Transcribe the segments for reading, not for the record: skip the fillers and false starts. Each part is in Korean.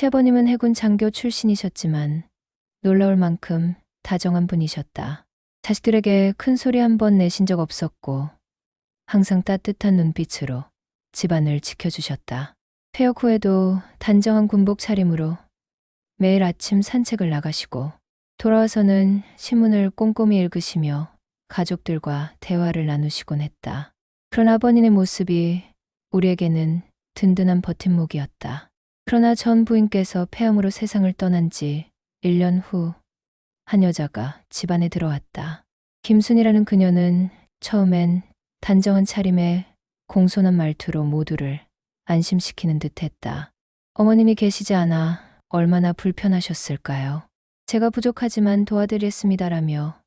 시아버님은 해군 장교 출신이셨지만 놀라울 만큼 다정한 분이셨다. 자식들에게 큰 소리 한 번 내신 적 없었고 항상 따뜻한 눈빛으로 집안을 지켜주셨다. 퇴역 후에도 단정한 군복 차림으로 매일 아침 산책을 나가시고 돌아와서는 신문을 꼼꼼히 읽으시며 가족들과 대화를 나누시곤 했다. 그런 아버님의 모습이 우리에게는 든든한 버팀목이었다. 그러나 전 부인께서 폐암으로 세상을 떠난 지 1년 후 한 여자가 집안에 들어왔다. 김순이라는 그녀는 처음엔 단정한 차림에 공손한 말투로 모두를 안심시키는 듯 했다. 어머님이 계시지 않아 얼마나 불편하셨을까요? 제가 부족하지만 도와드리겠습니다라며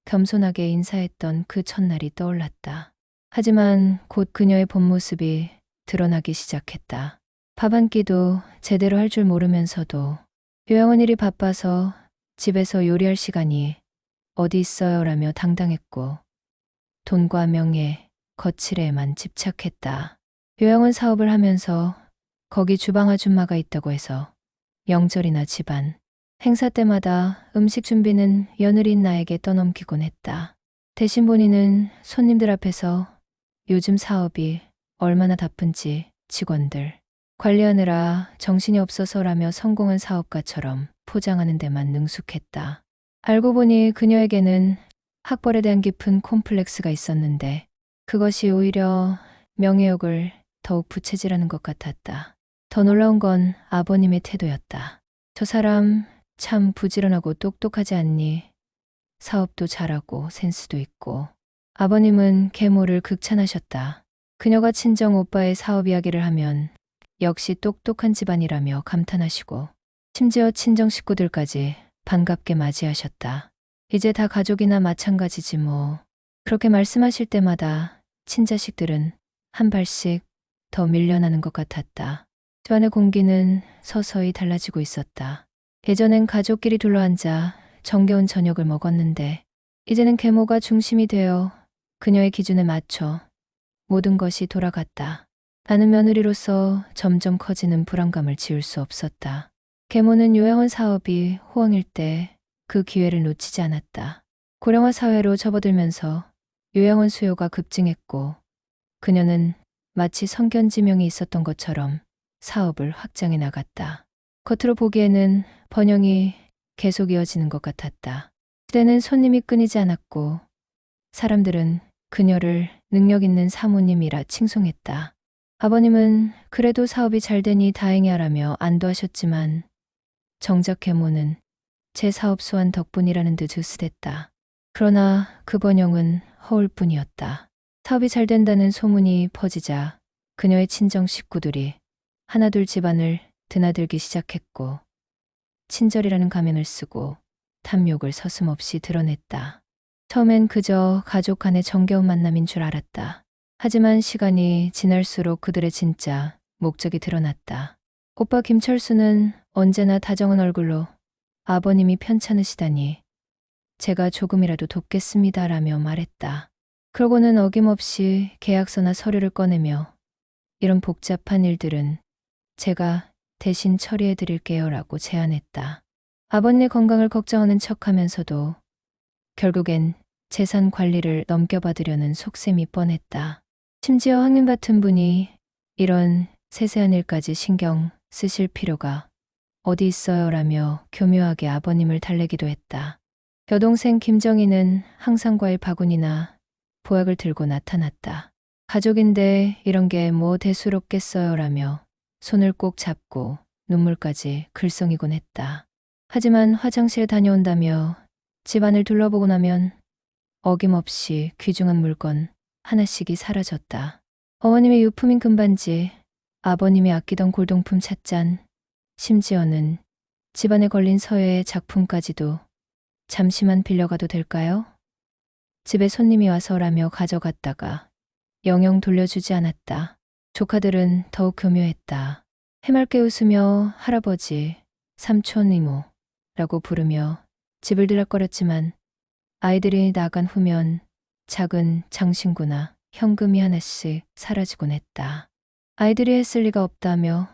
겸손하게 인사했던 그 첫날이 떠올랐다. 하지만 곧 그녀의 본 모습이 드러나기 시작했다. 밥 한 끼도 제대로 할 줄 모르면서도 요양원 일이 바빠서 집에서 요리할 시간이 어디 있어요 라며 당당했고 돈과 명예, 거칠에만 집착했다. 요양원 사업을 하면서 거기 주방 아줌마가 있다고 해서 명절이나 집안, 행사 때마다 음식 준비는 며느리인 나에게 떠넘기곤 했다. 대신 본인은 손님들 앞에서 요즘 사업이 얼마나 바쁜지 직원들 관리하느라 정신이 없어서라며 성공한 사업가처럼 포장하는 데만 능숙했다. 알고 보니 그녀에게는 학벌에 대한 깊은 콤플렉스가 있었는데 그것이 오히려 명예욕을 더욱 부채질하는 것 같았다. 더 놀라운 건 아버님의 태도였다. 저 사람 참 부지런하고 똑똑하지 않니? 사업도 잘하고 센스도 있고. 아버님은 계모를 극찬하셨다. 그녀가 친정 오빠의 사업 이야기를 하면 역시 똑똑한 집안이라며 감탄하시고 심지어 친정 식구들까지 반갑게 맞이하셨다. 이제 다 가족이나 마찬가지지 뭐. 그렇게 말씀하실 때마다 친자식들은 한 발씩 더 밀려나는 것 같았다. 저 안의 공기는 서서히 달라지고 있었다. 예전엔 가족끼리 둘러앉아 정겨운 저녁을 먹었는데 이제는 계모가 중심이 되어 그녀의 기준에 맞춰 모든 것이 돌아갔다. 나는 며느리로서 점점 커지는 불안감을 지울 수 없었다. 계모는 요양원 사업이 호황일 때 그 기회를 놓치지 않았다. 고령화 사회로 접어들면서 요양원 수요가 급증했고 그녀는 마치 성견지명이 있었던 것처럼 사업을 확장해 나갔다. 겉으로 보기에는 번영이 계속 이어지는 것 같았다. 시대는 손님이 끊이지 않았고 사람들은 그녀를 능력 있는 사모님이라 칭송했다. 아버님은 그래도 사업이 잘 되니 다행이야라며 안도하셨지만 정작 계모는 제 사업 소환 덕분이라는 듯 으스댔다. 그러나 그 번영은 허울뿐이었다. 사업이 잘 된다는 소문이 퍼지자 그녀의 친정 식구들이 하나둘 집안을 드나들기 시작했고 친절이라는 가면을 쓰고 탐욕을 서슴없이 드러냈다. 처음엔 그저 가족 간의 정겨운 만남인 줄 알았다. 하지만 시간이 지날수록 그들의 진짜 목적이 드러났다. 오빠 김철수는 언제나 다정한 얼굴로 아버님이 편찮으시다니 제가 조금이라도 돕겠습니다라며 말했다. 그러고는 어김없이 계약서나 서류를 꺼내며 이런 복잡한 일들은 제가 대신 처리해 드릴게요라고 제안했다. 아버님의 건강을 걱정하는 척하면서도 결국엔 재산 관리를 넘겨받으려는 속셈이 뻔했다. 심지어 황님 같은 분이 이런 세세한 일까지 신경 쓰실 필요가 어디 있어요라며 교묘하게 아버님을 달래기도 했다. 여동생 김정희는 항상 과일 바구니나 보약을 들고 나타났다. 가족인데 이런 게 뭐 대수롭겠어요라며 손을 꼭 잡고 눈물까지 글썽이곤 했다. 하지만 화장실에 다녀온다며 집안을 둘러보고 나면 어김없이 귀중한 물건 하나씩이 사라졌다. 어머님의 유품인 금반지, 아버님이 아끼던 골동품 찻잔, 심지어는 집안에 걸린 서예의 작품까지도 잠시만 빌려가도 될까요? 집에 손님이 와서라며 가져갔다가 영영 돌려주지 않았다. 조카들은 더욱 교묘했다. 해맑게 웃으며 할아버지, 삼촌, 이모라고 부르며 집을 들락거렸지만 아이들이 나간 후면 작은 장신구나 현금이 하나씩 사라지곤 했다. 아이들이 했을 리가 없다며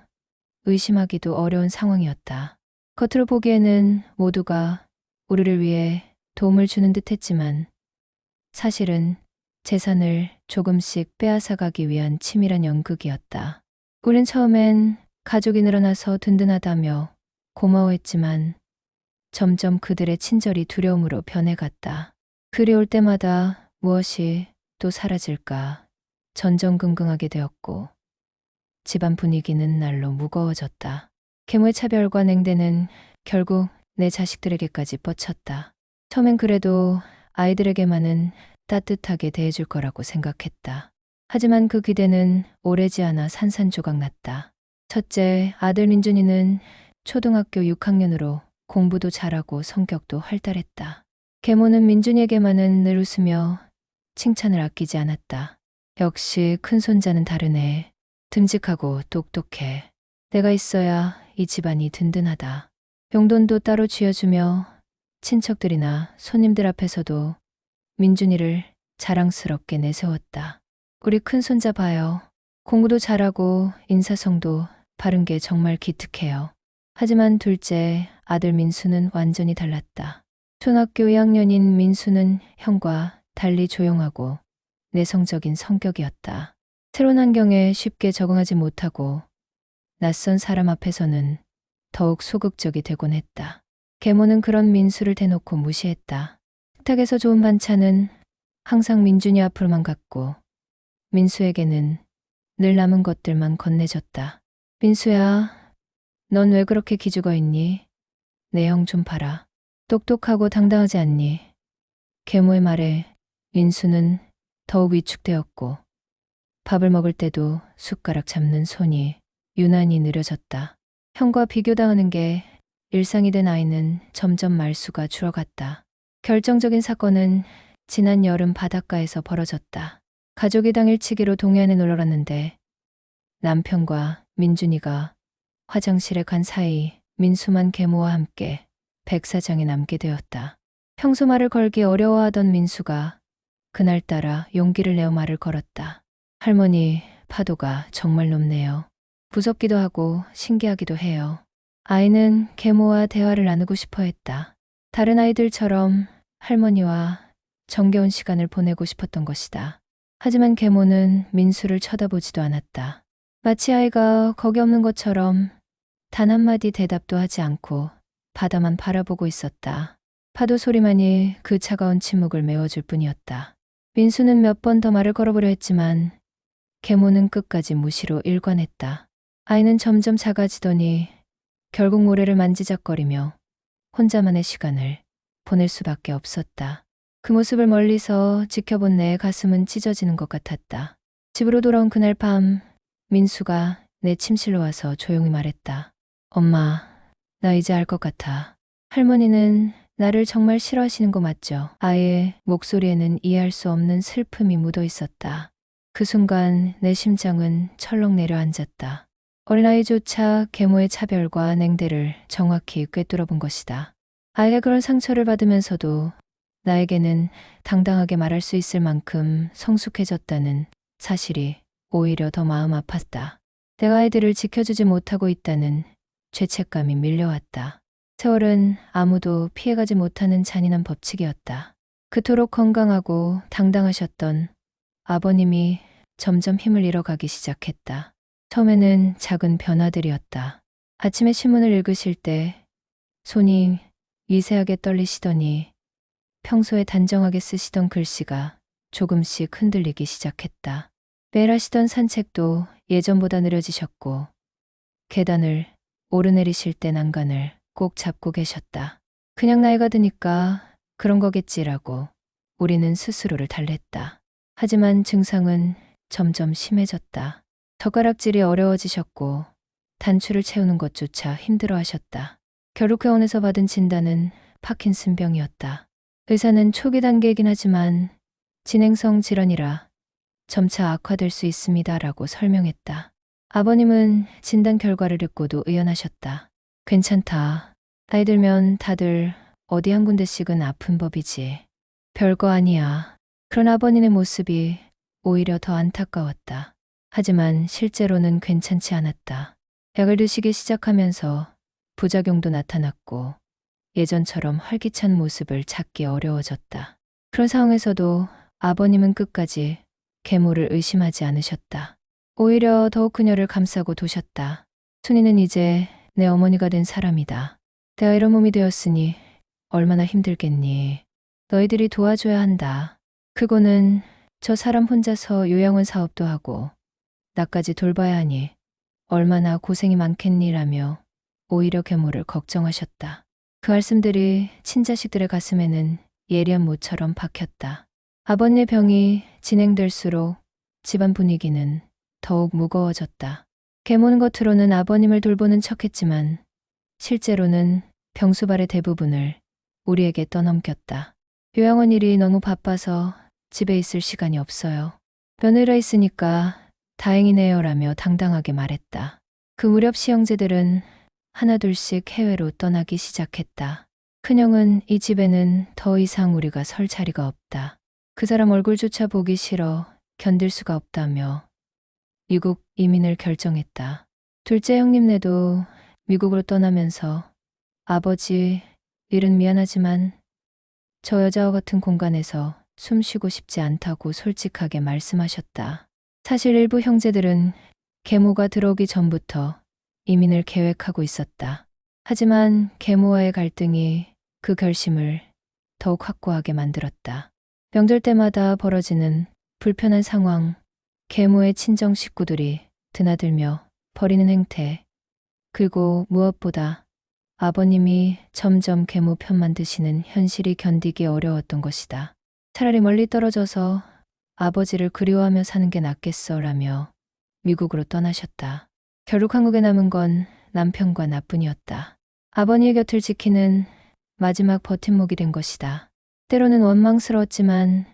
의심하기도 어려운 상황이었다. 겉으로 보기에는 모두가 우리를 위해 도움을 주는 듯 했지만 사실은 재산을 조금씩 빼앗아가기 위한 치밀한 연극이었다. 우린 처음엔 가족이 늘어나서 든든하다며 고마워했지만 점점 그들의 친절이 두려움으로 변해갔다. 그리 올 때마다 무엇이 또 사라질까 전전긍긍하게 되었고 집안 분위기는 날로 무거워졌다. 계모의 차별과 냉대는 결국 내 자식들에게까지 뻗쳤다. 처음엔 그래도 아이들에게만은 따뜻하게 대해줄 거라고 생각했다. 하지만 그 기대는 오래지 않아 산산조각 났다. 첫째 아들 민준이는 초등학교 6학년으로 공부도 잘하고 성격도 활달했다. 계모는 민준이에게만은 늘 웃으며 칭찬을 아끼지 않았다. 역시 큰 손자는 다르네. 듬직하고 똑똑해. 내가 있어야 이 집안이 든든하다. 용돈도 따로 쥐어주며 친척들이나 손님들 앞에서도 민준이를 자랑스럽게 내세웠다. 우리 큰 손자 봐요. 공부도 잘하고 인사성도 바른 게 정말 기특해요. 하지만 둘째 아들 민수는 완전히 달랐다. 초등학교 2학년인 민수는 형과 달리 조용하고 내성적인 성격이었다. 새로운 환경에 쉽게 적응하지 못하고 낯선 사람 앞에서는 더욱 소극적이 되곤 했다. 계모는 그런 민수를 대놓고 무시했다. 식탁에서 좋은 반찬은 항상 민준이 앞으로만 갔고 민수에게는 늘 남은 것들만 건네줬다. 민수야, 넌 왜 그렇게 기죽어 있니? 내 형 좀 봐라. 똑똑하고 당당하지 않니? 계모의 말에 민수는 더욱 위축되었고 밥을 먹을 때도 숟가락 잡는 손이 유난히 느려졌다. 형과 비교당하는 게 일상이 된 아이는 점점 말수가 줄어갔다. 결정적인 사건은 지난 여름 바닷가에서 벌어졌다. 가족이 당일치기로 동해안에 놀러 갔는데 남편과 민준이가 화장실에 간 사이 민수만 계모와 함께 백사장에 남게 되었다. 평소 말을 걸기 어려워하던 민수가 그날따라 용기를 내어 말을 걸었다. 할머니, 파도가 정말 높네요. 무섭기도 하고 신기하기도 해요. 아이는 계모와 대화를 나누고 싶어 했다. 다른 아이들처럼 할머니와 정겨운 시간을 보내고 싶었던 것이다. 하지만 계모는 민수를 쳐다보지도 않았다. 마치 아이가 거기 없는 것처럼 단 한마디 대답도 하지 않고 바다만 바라보고 있었다. 파도 소리만이 그 차가운 침묵을 메워줄 뿐이었다. 민수는 몇 번 더 말을 걸어보려 했지만 계모는 끝까지 무시로 일관했다. 아이는 점점 작아지더니 결국 모래를 만지작거리며 혼자만의 시간을 보낼 수밖에 없었다. 그 모습을 멀리서 지켜본 내 가슴은 찢어지는 것 같았다. 집으로 돌아온 그날 밤 민수가 내 침실로 와서 조용히 말했다. 엄마, 나 이제 알 것 같아. 할머니는 나를 정말 싫어하시는 거 맞죠? 아이의 목소리에는 이해할 수 없는 슬픔이 묻어 있었다. 그 순간 내 심장은 철렁 내려앉았다. 어린아이조차 계모의 차별과 냉대를 정확히 꿰뚫어 본 것이다. 아이가 그런 상처를 받으면서도 나에게는 당당하게 말할 수 있을 만큼 성숙해졌다는 사실이 오히려 더 마음 아팠다. 내가 아이들을 지켜주지 못하고 있다는 죄책감이 밀려왔다. 세월은 아무도 피해가지 못하는 잔인한 법칙이었다. 그토록 건강하고 당당하셨던 아버님이 점점 힘을 잃어가기 시작했다. 처음에는 작은 변화들이었다. 아침에 신문을 읽으실 때 손이 미세하게 떨리시더니 평소에 단정하게 쓰시던 글씨가 조금씩 흔들리기 시작했다. 매일 하시던 산책도 예전보다 느려지셨고 계단을 오르내리실 때 난간을 꼭 잡고 계셨다. 그냥 나이가 드니까 그런 거겠지라고 우리는 스스로를 달랬다. 하지만 증상은 점점 심해졌다. 젓가락질이 어려워지셨고 단추를 채우는 것조차 힘들어 하셨다. 결국 병원에서 받은 진단은 파킨슨병이었다. 의사는 초기 단계이긴 하지만 진행성 질환이라 점차 악화될 수 있습니다라고 설명했다. 아버님은 진단 결과를 듣고도 의연하셨다. 괜찮다. 나이 들면 다들 어디 한 군데씩은 아픈 법이지. 별거 아니야. 그런 아버님의 모습이 오히려 더 안타까웠다. 하지만 실제로는 괜찮지 않았다. 약을 드시기 시작하면서 부작용도 나타났고 예전처럼 활기찬 모습을 찾기 어려워졌다. 그런 상황에서도 아버님은 끝까지 계모를 의심하지 않으셨다. 오히려 더욱 그녀를 감싸고 도셨다. 순이는 이제 내 어머니가 된 사람이다. 내가 이런 몸이 되었으니 얼마나 힘들겠니. 너희들이 도와줘야 한다. 그거는 저 사람 혼자서 요양원 사업도 하고 나까지 돌봐야 하니 얼마나 고생이 많겠니라며 오히려 계모를 걱정하셨다. 그 말씀들이 친자식들의 가슴에는 예리한 모처럼 박혔다. 아버님의 병이 진행될수록 집안 분위기는 더욱 무거워졌다. 계모는 겉으로는 아버님을 돌보는 척했지만 실제로는 병수발의 대부분을 우리에게 떠넘겼다. 요양원 일이 너무 바빠서 집에 있을 시간이 없어요. 며느리가 있으니까 다행이네요라며 당당하게 말했다. 그 무렵 시형제들은 하나둘씩 해외로 떠나기 시작했다. 큰형은 이 집에는 더 이상 우리가 설 자리가 없다. 그 사람 얼굴조차 보기 싫어 견딜 수가 없다며 미국 이민을 결정했다. 둘째 형님네도 미국으로 떠나면서 아버지, 일은 미안하지만 저 여자와 같은 공간에서 숨 쉬고 싶지 않다고 솔직하게 말씀하셨다. 사실 일부 형제들은 계모가 들어오기 전부터 이민을 계획하고 있었다. 하지만 계모와의 갈등이 그 결심을 더욱 확고하게 만들었다. 명절 때마다 벌어지는 불편한 상황, 계모의 친정 식구들이 드나들며 버리는 행태, 그리고 무엇보다 아버님이 점점 계모 편만 드시는 현실이 견디기 어려웠던 것이다. 차라리 멀리 떨어져서 아버지를 그리워하며 사는 게 낫겠어라며 미국으로 떠나셨다. 결국 한국에 남은 건 남편과 나뿐이었다. 아버니의 곁을 지키는 마지막 버팀목이 된 것이다. 때로는 원망스러웠지만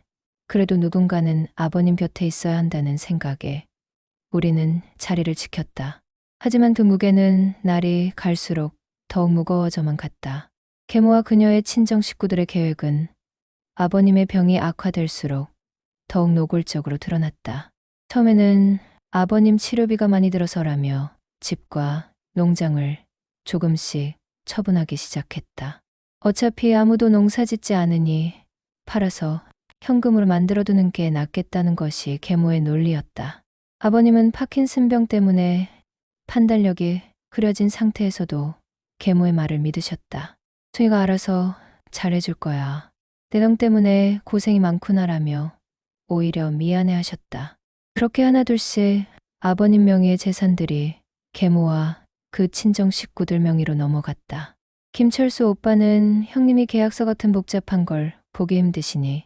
그래도 누군가는 아버님 곁에 있어야 한다는 생각에 우리는 자리를 지켰다. 하지만 그 무게는 날이 갈수록 더욱 무거워져만 갔다. 계모와 그녀의 친정 식구들의 계획은 아버님의 병이 악화될수록 더욱 노골적으로 드러났다. 처음에는 아버님 치료비가 많이 들어서라며 집과 농장을 조금씩 처분하기 시작했다. 어차피 아무도 농사 짓지 않으니 팔아서 현금으로 만들어두는 게 낫겠다는 것이 계모의 논리였다. 아버님은 파킨슨병 때문에 판단력이 흐려진 상태에서도 계모의 말을 믿으셨다. 순이가 알아서 잘해줄 거야. 내 병 때문에 고생이 많구나라며 오히려 미안해하셨다. 그렇게 하나둘씩 아버님 명의의 재산들이 계모와 그 친정 식구들 명의로 넘어갔다. 김철수 오빠는 형님이 계약서 같은 복잡한 걸 보기 힘드시니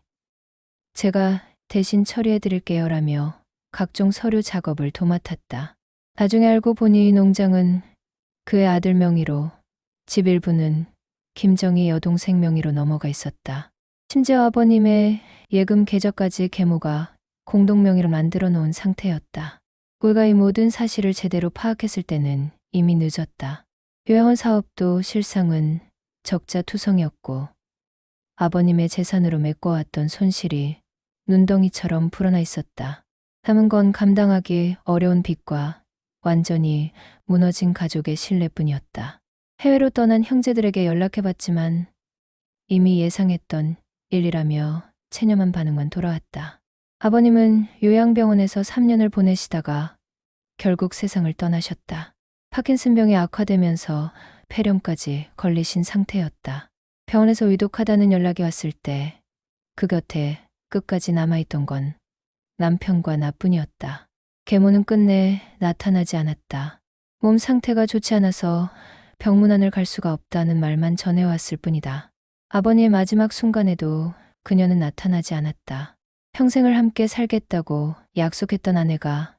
제가 대신 처리해드릴게요라며 각종 서류 작업을 도맡았다. 나중에 알고 보니 이 농장은 그의 아들 명의로, 집 일부는 김정희 여동생 명의로 넘어가 있었다. 심지어 아버님의 예금 계좌까지 계모가 공동 명의로 만들어 놓은 상태였다. 우리가 이 모든 사실을 제대로 파악했을 때는 이미 늦었다. 요양원 사업도 실상은 적자투성이었고 아버님의 재산으로 메꿔왔던 손실이 눈덩이처럼 불어나 있었다. 남은 건 감당하기 어려운 빚과 완전히 무너진 가족의 신뢰뿐이었다. 해외로 떠난 형제들에게 연락해봤지만 이미 예상했던 일이라며 체념한 반응만 돌아왔다. 아버님은 요양병원에서 3년을 보내시다가 결국 세상을 떠나셨다. 파킨슨병이 악화되면서 폐렴까지 걸리신 상태였다. 병원에서 위독하다는 연락이 왔을 때 그 곁에 끝까지 남아있던 건 남편과 나뿐이었다. 계모는 끝내 나타나지 않았다. 몸 상태가 좋지 않아서 병문안을 갈 수가 없다는 말만 전해왔을 뿐이다. 아버니의 마지막 순간에도 그녀는 나타나지 않았다. 평생을 함께 살겠다고 약속했던 아내가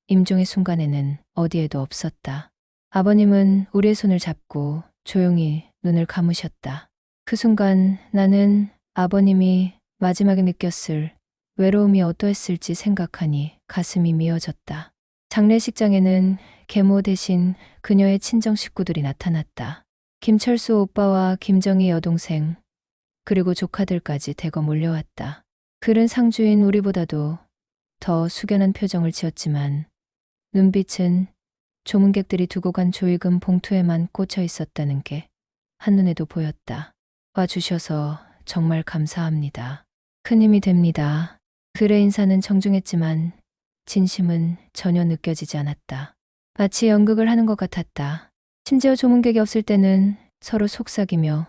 임종의 순간에는 어디에도 없었다. 아버님은 우리의 손을 잡고 조용히 눈을 감으셨다. 그 순간 나는 아버님이 마지막에 느꼈을 외로움이 어떠했을지 생각하니 가슴이 미어졌다. 장례식장에는 계모 대신 그녀의 친정 식구들이 나타났다. 김철수 오빠와 김정희 여동생, 그리고 조카들까지 대거 몰려왔다. 그른 상주인 우리보다도 더 숙연한 표정을 지었지만 눈빛은 조문객들이 두고 간 조의금 봉투에만 꽂혀 있었다는 게 한눈에도 보였다. 와주셔서 정말 감사합니다. 큰 힘이 됩니다. 그의 인사는 정중했지만 진심은 전혀 느껴지지 않았다. 마치 연극을 하는 것 같았다. 심지어 조문객이 없을 때는 서로 속삭이며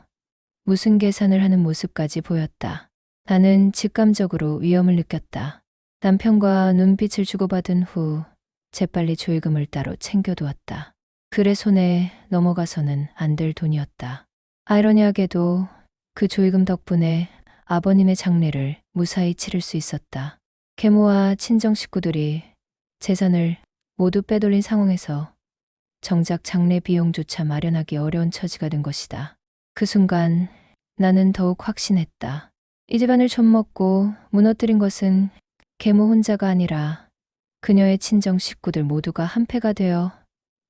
무슨 계산을 하는 모습까지 보였다. 나는 직감적으로 위험을 느꼈다. 남편과 눈빛을 주고받은 후 재빨리 조의금을 따로 챙겨두었다. 그의 손에 넘어가서는 안 될 돈이었다. 아이러니하게도 그 조의금 덕분에 아버님의 장례를 무사히 치를 수 있었다. 계모와 친정 식구들이 재산을 모두 빼돌린 상황에서 정작 장례 비용조차 마련하기 어려운 처지가 된 것이다. 그 순간 나는 더욱 확신했다. 이 집안을 좀먹고 무너뜨린 것은 계모 혼자가 아니라 그녀의 친정 식구들 모두가 한패가 되어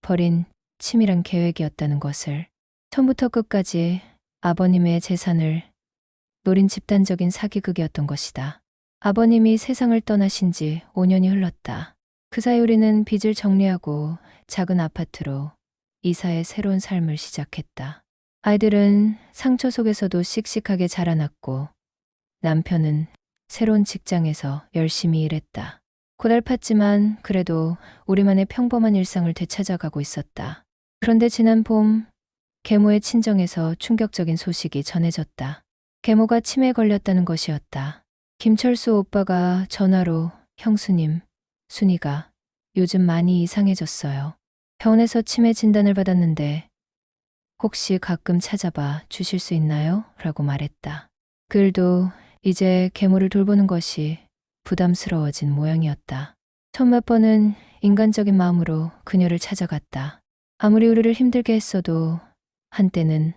벌인 치밀한 계획이었다는 것을. 처음부터 끝까지 아버님의 재산을 노린 집단적인 사기극이었던 것이다. 아버님이 세상을 떠나신 지 5년이 흘렀다. 그 사이 우리는 빚을 정리하고 작은 아파트로 이사해 새로운 삶을 시작했다. 아이들은 상처 속에서도 씩씩하게 자라났고 남편은 새로운 직장에서 열심히 일했다. 고달팠지만 그래도 우리만의 평범한 일상을 되찾아가고 있었다. 그런데 지난 봄 계모의 친정에서 충격적인 소식이 전해졌다. 계모가 치매에 걸렸다는 것이었다. 김철수 오빠가 전화로 형수님, 순이가 요즘 많이 이상해졌어요. 병원에서 치매 진단을 받았는데 혹시 가끔 찾아봐 주실 수 있나요? 라고 말했다. 그일도 이제 계모를 돌보는 것이 부담스러워진 모양이었다. 처음 몇 번은 인간적인 마음으로 그녀를 찾아갔다. 아무리 우리를 힘들게 했어도 한때는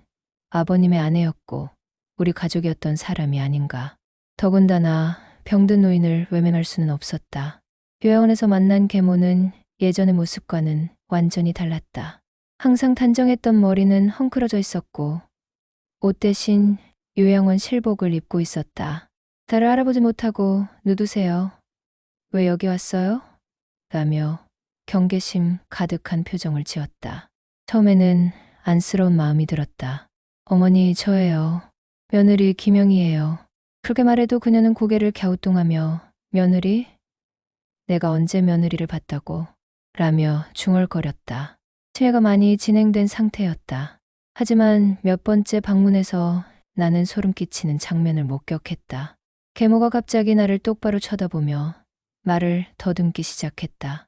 아버님의 아내였고 우리 가족이었던 사람이 아닌가. 더군다나 병든 노인을 외면할 수는 없었다. 요양원에서 만난 계모는 예전의 모습과는 완전히 달랐다. 항상 단정했던 머리는 헝클어져 있었고 옷 대신 요양원 실복을 입고 있었다. 나를 알아보지 못하고 누구세요? 왜 여기 왔어요? 라며 경계심 가득한 표정을 지었다. 처음에는 안쓰러운 마음이 들었다. 어머니, 저예요. 며느리 김영희예요. 그렇게 말해도 그녀는 고개를 갸우뚱하며 며느리? 내가 언제 며느리를 봤다고? 라며 중얼거렸다. 치매가 많이 진행된 상태였다. 하지만 몇 번째 방문에서 나는 소름 끼치는 장면을 목격했다. 계모가 갑자기 나를 똑바로 쳐다보며 말을 더듬기 시작했다.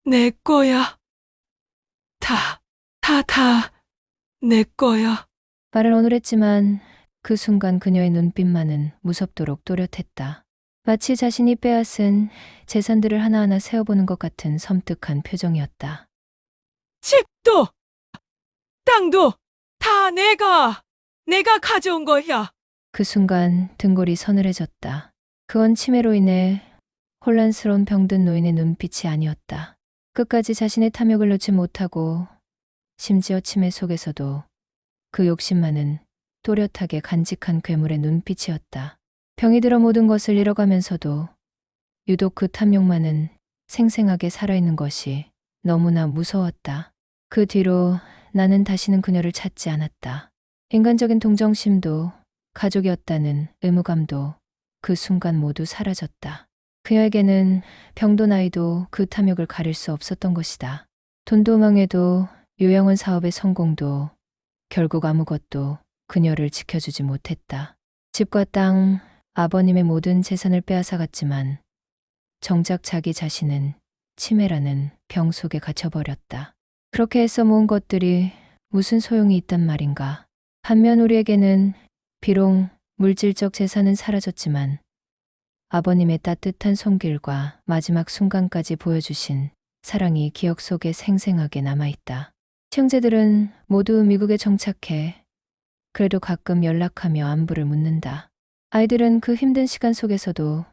내 거야. 다 내 거야. 말을 어눌했지만 그 순간 그녀의 눈빛만은 무섭도록 또렷했다. 마치 자신이 빼앗은 재산들을 하나하나 세어보는 것 같은 섬뜩한 표정이었다. 집도, 땅도 다 내가 가져온 거야. 그 순간 등골이 서늘해졌다. 그건 치매로 인해 혼란스러운 병든 노인의 눈빛이 아니었다. 끝까지 자신의 탐욕을 놓지 못하고 심지어 치매 속에서도 그 욕심만은 또렷하게 간직한 괴물의 눈빛이었다. 병이 들어 모든 것을 잃어가면서도 유독 그 탐욕만은 생생하게 살아있는 것이 너무나 무서웠다. 그 뒤로 나는 다시는 그녀를 찾지 않았다. 인간적인 동정심도 가족이었다는 의무감도 그 순간 모두 사라졌다. 그녀에게는 병도 나이도 그 탐욕을 가릴 수 없었던 것이다. 돈도 망해도 요양원 사업의 성공도 결국 아무것도 그녀를 지켜주지 못했다. 집과 땅, 아버님의 모든 재산을 빼앗아갔지만 정작 자기 자신은 치매라는 병 속에 갇혀버렸다. 그렇게 해서 모은 것들이 무슨 소용이 있단 말인가. 반면 우리에게는 비록 물질적 재산은 사라졌지만 아버님의 따뜻한 손길과 마지막 순간까지 보여주신 사랑이 기억 속에 생생하게 남아있다. 형제들은 모두 미국에 정착해 그래도 가끔 연락하며 안부를 묻는다. 아이들은 그 힘든 시간 속에서도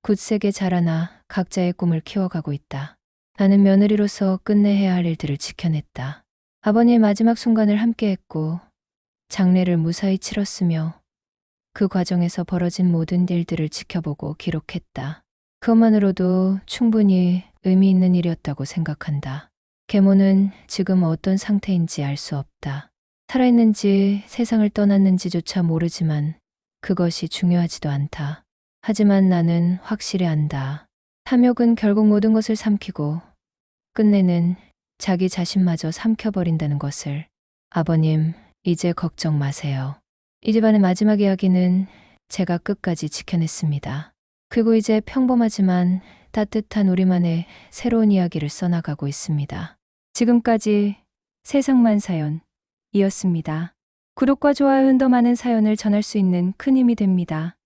굳세게 자라나 각자의 꿈을 키워가고 있다. 나는 며느리로서 끝내야 할 일들을 지켜냈다. 아버님의 마지막 순간을 함께했고 장례를 무사히 치렀으며 그 과정에서 벌어진 모든 일들을 지켜보고 기록했다. 그것만으로도 충분히 의미 있는 일이었다고 생각한다. 계모는 지금 어떤 상태인지 알 수 없다. 살아있는지 세상을 떠났는지조차 모르지만 그것이 중요하지도 않다. 하지만 나는 확실히 안다. 탐욕은 결국 모든 것을 삼키고 끝내는 자기 자신마저 삼켜버린다는 것을. 아버님, 이제 걱정 마세요. 이 집안의 마지막 이야기는 제가 끝까지 지켜냈습니다. 그리고 이제 평범하지만 따뜻한 우리만의 새로운 이야기를 써나가고 있습니다. 지금까지 세상만 사연이었습니다. 구독과 좋아요는 더 많은 사연을 전할 수 있는 큰 힘이 됩니다.